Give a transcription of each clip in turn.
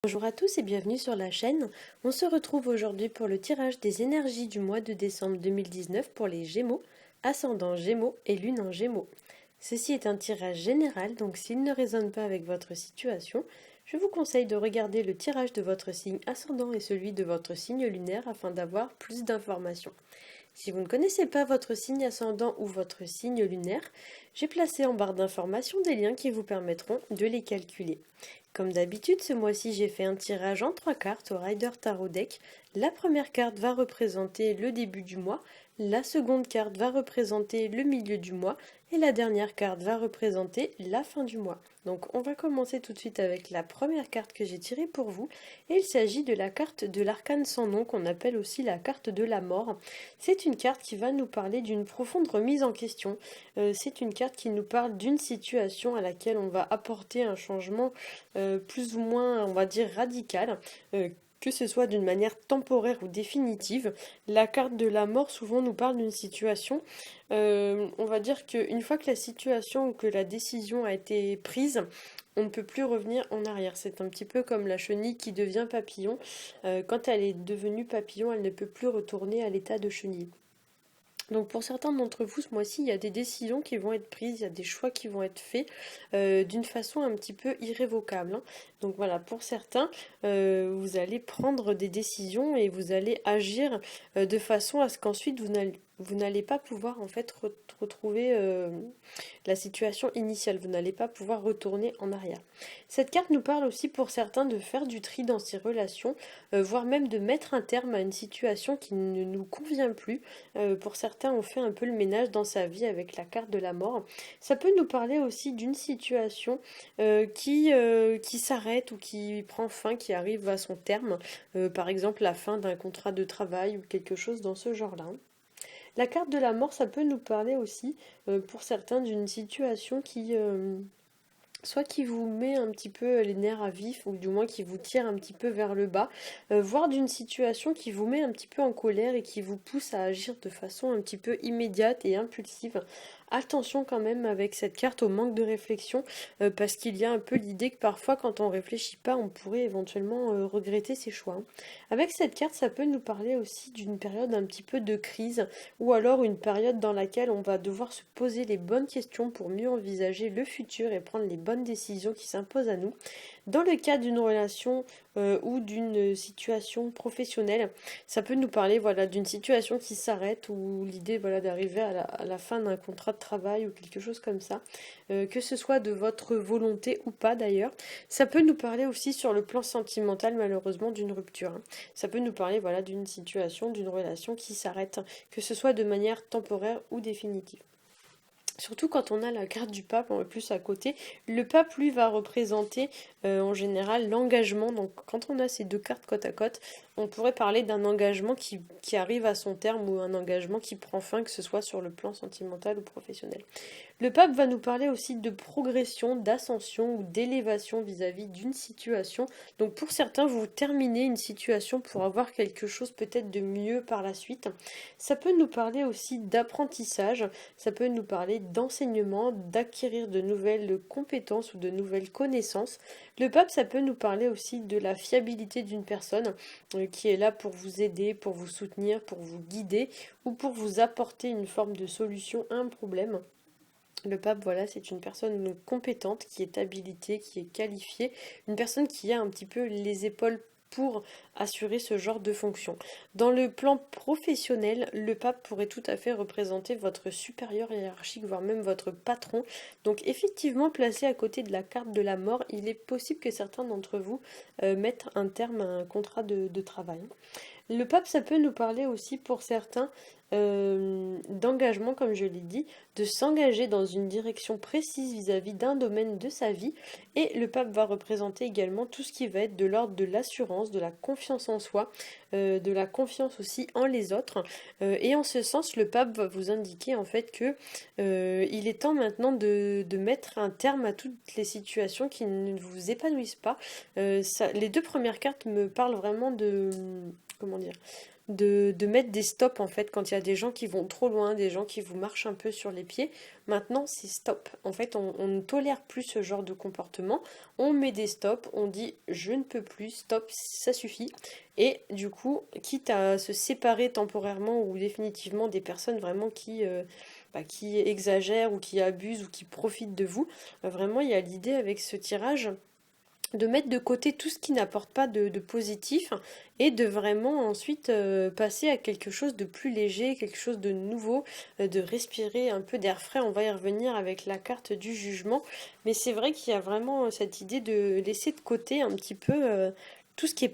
Bonjour à tous et bienvenue sur la chaîne. On se retrouve aujourd'hui pour le tirage des énergies du mois de décembre 2019 pour les Gémeaux, ascendant Gémeaux et lune en Gémeaux. Ceci est un tirage général, donc s'il ne résonne pas avec votre situation, je vous conseille de regarder le tirage de votre signe ascendant et celui de votre signe lunaire afin d'avoir plus d'informations. Si vous ne connaissez pas votre signe ascendant ou votre signe lunaire, j'ai placé en barre d'informations des liens qui vous permettront de les calculer. Comme d'habitude, ce mois-ci, j'ai fait un tirage en 3 cartes au Rider Tarot Deck. La première carte va représenter le début du mois, la seconde carte va représenter le milieu du mois et la dernière carte va représenter la fin du mois. Donc on va commencer tout de suite avec la première carte que j'ai tirée pour vous et il s'agit de la carte de l'arcane sans nom qu'on appelle aussi la carte de la mort. C'est une carte qui va nous parler d'une profonde remise en question. C'est une carte qui nous parle d'une situation à laquelle on va apporter un changement plus ou moins, on va dire, radical. Que ce soit d'une manière temporaire ou définitive. La carte de la mort souvent nous parle d'une situation. On va dire qu'une fois que la situation ou que la décision a été prise, on ne peut plus revenir en arrière. C'est un petit peu comme la chenille qui devient papillon. Quand elle est devenue papillon, elle ne peut plus retourner à l'état de chenille. Donc pour certains d'entre vous, ce mois-ci, il y a des décisions qui vont être prises, il y a des choix qui vont être faits d'une façon un petit peu irrévocable, hein. Donc voilà, pour certains, vous allez prendre des décisions et vous allez agir de façon à ce qu'ensuite vous n'allez pas pouvoir en fait retrouver la situation initiale, vous n'allez pas pouvoir retourner en arrière. Cette carte nous parle aussi pour certains de faire du tri dans ses relations, voire même de mettre un terme à une situation qui ne nous convient plus. Pour certains, on fait un peu le ménage dans sa vie avec la carte de la mort. Ça peut nous parler aussi d'une situation qui s'arrête ou qui prend fin, qui arrive à son terme. Par exemple, la fin d'un contrat de travail ou quelque chose dans ce genre-là. La carte de la mort, ça peut nous parler aussi, pour certains, d'une situation soit qui vous met un petit peu les nerfs à vif, ou du moins qui vous tire un petit peu vers le bas, voire d'une situation qui vous met un petit peu en colère et qui vous pousse à agir de façon un petit peu immédiate et impulsive. Attention quand même avec cette carte au manque de réflexion, parce qu'il y a un peu l'idée que parfois quand on réfléchit pas, on pourrait éventuellement regretter ses choix, hein. Avec cette carte, ça peut nous parler aussi d'une période un petit peu de crise, ou alors une période dans laquelle on va devoir se poser les bonnes questions pour mieux envisager le futur et prendre les bonnes décisions qui s'imposent à nous. Dans le cas d'une relation ou d'une situation professionnelle, ça peut nous parler voilà, d'une situation qui s'arrête ou l'idée voilà, d'arriver à la fin d'un contrat de travail ou quelque chose comme ça, que ce soit de votre volonté ou pas d'ailleurs. Ça peut nous parler aussi sur le plan sentimental malheureusement d'une rupture, hein. Ça peut nous parler voilà, d'une situation, d'une relation qui s'arrête, que ce soit de manière temporaire ou définitive. Surtout quand on a la carte du pape en plus à côté. Le pape, lui, va représenter en général l'engagement. Donc quand on a ces deux cartes côte à côte, on pourrait parler d'un engagement qui arrive à son terme ou un engagement qui prend fin, que ce soit sur le plan sentimental ou professionnel. Le pape va nous parler aussi de progression, d'ascension ou d'élévation vis-à-vis d'une situation. Donc pour certains, vous terminez une situation pour avoir quelque chose peut-être de mieux par la suite. Ça peut nous parler aussi d'apprentissage, ça peut nous parler d'enseignement, d'acquérir de nouvelles compétences ou de nouvelles connaissances. Le pape, ça peut nous parler aussi de la fiabilité d'une personne qui est là pour vous aider, pour vous soutenir, pour vous guider ou pour vous apporter une forme de solution à un problème. Le pape, voilà, c'est une personne compétente, qui est habilitée, qui est qualifiée, une personne qui a un petit peu les épaules pour assurer ce genre de fonction. Dans le plan professionnel, le pape pourrait tout à fait représenter votre supérieur hiérarchique, voire même votre patron. Donc effectivement, placé à côté de la carte de la mort, il est possible que certains d'entre vous mettent un terme à un contrat de travail. Le pape, ça peut nous parler aussi pour certains d'engagement, comme je l'ai dit, de s'engager dans une direction précise vis-à-vis d'un domaine de sa vie. Et le pape va représenter également tout ce qui va être de l'ordre de l'assurance, de la confiance en soi, de la confiance aussi en les autres. Et en ce sens, le pape va vous indiquer en fait que il est temps maintenant de mettre un terme à toutes les situations qui ne vous épanouissent pas. Les deux premières cartes me parlent vraiment comment dire, de mettre des stops en fait quand il y a des gens qui vont trop loin, des gens qui vous marchent un peu sur les pieds. Maintenant, c'est stop. En fait, on ne tolère plus ce genre de comportement. On met des stops, on dit je ne peux plus, stop, ça suffit. Et du coup, quitte à se séparer temporairement ou définitivement des personnes vraiment qui exagèrent ou qui abusent ou qui profitent de vous, vraiment, il y a l'idée avec ce tirage de mettre de côté tout ce qui n'apporte pas de positif et de vraiment ensuite passer à quelque chose de plus léger, quelque chose de nouveau, de respirer un peu d'air frais. On va y revenir avec la carte du jugement, mais c'est vrai qu'il y a vraiment cette idée de laisser de côté un petit peu tout ce qui est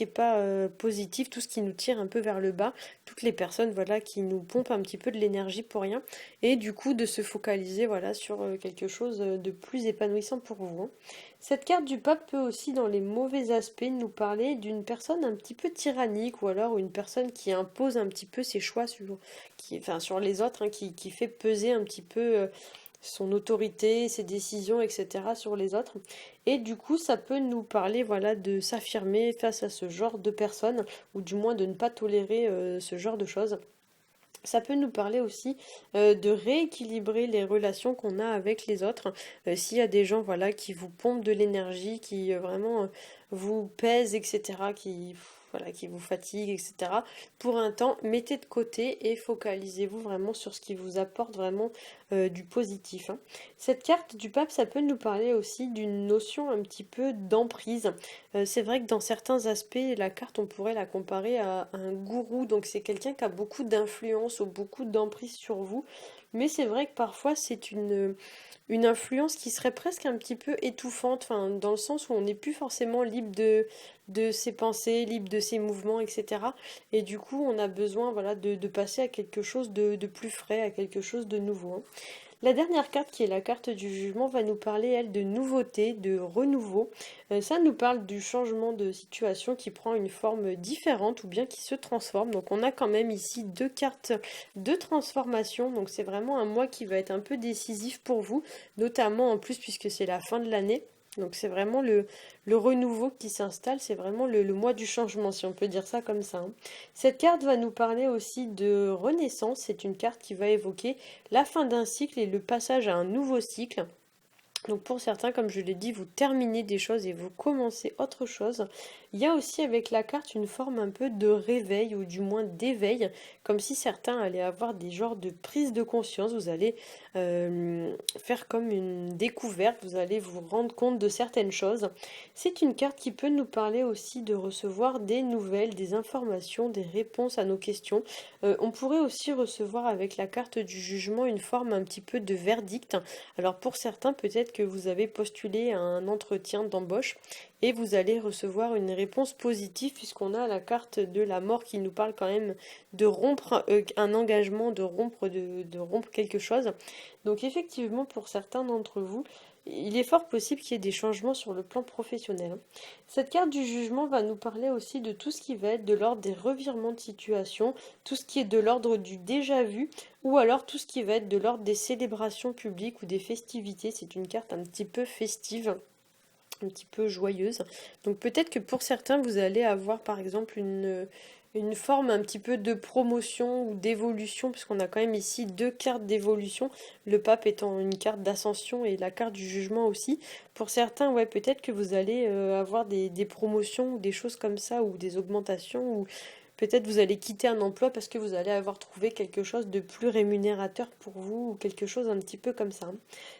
pas positif, tout ce qui nous tire un peu vers le bas, toutes les personnes voilà qui nous pompent un petit peu de l'énergie pour rien, et du coup de se focaliser voilà sur quelque chose de plus épanouissant pour vous, hein. Cette carte du pape peut aussi, dans les mauvais aspects, nous parler d'une personne un petit peu tyrannique ou alors une personne qui impose un petit peu ses choix sur les autres, hein, qui fait peser un petit peu son autorité, ses décisions, etc. sur les autres. Et du coup, ça peut nous parler voilà, de s'affirmer face à ce genre de personnes, ou du moins de ne pas tolérer ce genre de choses. Ça peut nous parler aussi de rééquilibrer les relations qu'on a avec les autres. S'il y a des gens voilà, qui vous pompent de l'énergie, qui vraiment vous pèsent, etc., voilà, qui vous fatiguent, etc., pour un temps, mettez de côté et focalisez-vous vraiment sur ce qui vous apporte vraiment du positif, hein. Cette carte du pape, ça peut nous parler aussi d'une notion un petit peu d'emprise. C'est vrai que dans certains aspects, la carte, on pourrait la comparer à un gourou, donc c'est quelqu'un qui a beaucoup d'influence ou beaucoup d'emprise sur vous, mais c'est vrai que parfois c'est une influence qui serait presque un petit peu étouffante, enfin, dans le sens où on n'est plus forcément libre de ses pensées, libre de ses mouvements, etc. Et du coup, on a besoin voilà, de passer à quelque chose de plus frais, à quelque chose de nouveau, hein. La dernière carte, qui est la carte du jugement, va nous parler, elle, de nouveauté, de renouveau. Ça nous parle du changement de situation qui prend une forme différente ou bien qui se transforme. Donc on a quand même ici deux cartes de transformation. Donc c'est vraiment un mois qui va être un peu décisif pour vous, notamment en plus puisque c'est la fin de l'année. Donc c'est vraiment le renouveau qui s'installe, c'est vraiment le mois du changement, si on peut dire ça comme ça, hein. Cette carte va nous parler aussi de renaissance, c'est une carte qui va évoquer la fin d'un cycle et le passage à un nouveau cycle. Donc pour certains, comme je l'ai dit, vous terminez des choses et vous commencez autre chose. Il y a aussi avec la carte une forme un peu de réveil ou du moins d'éveil, comme si certains allaient avoir des genres de prise de conscience. Vous allez faire comme une découverte, vous allez vous rendre compte de certaines choses. C'est une carte qui peut nous parler aussi de recevoir des nouvelles, des informations, des réponses à nos questions. On pourrait aussi recevoir avec la carte du jugement une forme un petit peu de verdict. Alors pour certains, peut-être que vous avez postulé à un entretien d'embauche et vous allez recevoir une réponse positive puisqu'on a la carte de la mort qui nous parle quand même de rompre un engagement, de rompre quelque chose. Donc effectivement, pour certains d'entre vous, il est fort possible qu'il y ait des changements sur le plan professionnel, hein. Cette carte du jugement va nous parler aussi de tout ce qui va être de l'ordre des revirements de situation, tout ce qui est de l'ordre du déjà vu, ou alors tout ce qui va être de l'ordre des célébrations publiques ou des festivités. C'est une carte un petit peu festive, un petit peu joyeuse. Donc peut-être que pour certains, vous allez avoir par exemple une forme un petit peu de promotion ou d'évolution, puisqu'on a quand même ici deux cartes d'évolution, le pape étant une carte d'ascension et la carte du jugement aussi. Pour certains, ouais, peut-être que vous allez avoir des promotions ou des choses comme ça, ou des augmentations, ou peut-être vous allez quitter un emploi parce que vous allez avoir trouvé quelque chose de plus rémunérateur pour vous ou quelque chose un petit peu comme ça.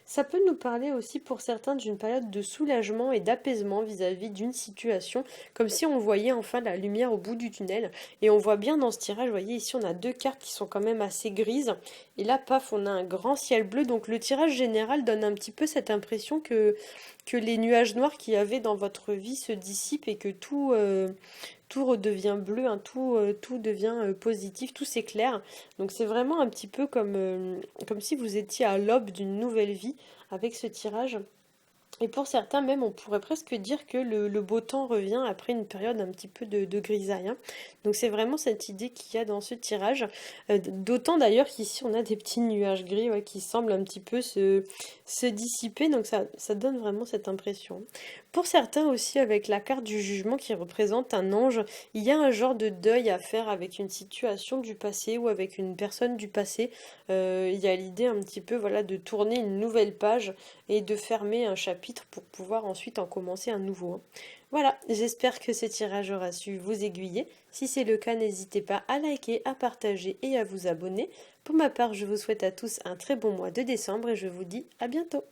Ça peut nous parler aussi pour certains d'une période de soulagement et d'apaisement vis-à-vis d'une situation, comme si on voyait enfin la lumière au bout du tunnel. Et on voit bien dans ce tirage, vous voyez ici on a deux cartes qui sont quand même assez grises. Et là, paf, on a un grand ciel bleu. Donc le tirage général donne un petit peu cette impression que les nuages noirs qu'il y avait dans votre vie se dissipent et que tout redevient bleu, hein, tout devient positif, tout s'éclaire. Donc c'est vraiment un petit peu comme si vous étiez à l'aube d'une nouvelle vie avec ce tirage. Et pour certains même, on pourrait presque dire que le beau temps revient après une période un petit peu de grisaille, hein. Donc c'est vraiment cette idée qu'il y a dans ce tirage. D'autant d'ailleurs qu'ici on a des petits nuages gris, ouais, qui semblent un petit peu se dissiper, donc ça donne vraiment cette impression. Pour certains aussi, avec la carte du jugement qui représente un ange, il y a un genre de deuil à faire avec une situation du passé ou avec une personne du passé. Il y a l'idée un petit peu, voilà, de tourner une nouvelle page et de fermer un chapitre pour pouvoir ensuite en commencer un nouveau, hein. Voilà, j'espère que ce tirage aura su vous aiguiller. Si c'est le cas, n'hésitez pas à liker, à partager et à vous abonner. Pour ma part, je vous souhaite à tous un très bon mois de décembre et je vous dis à bientôt.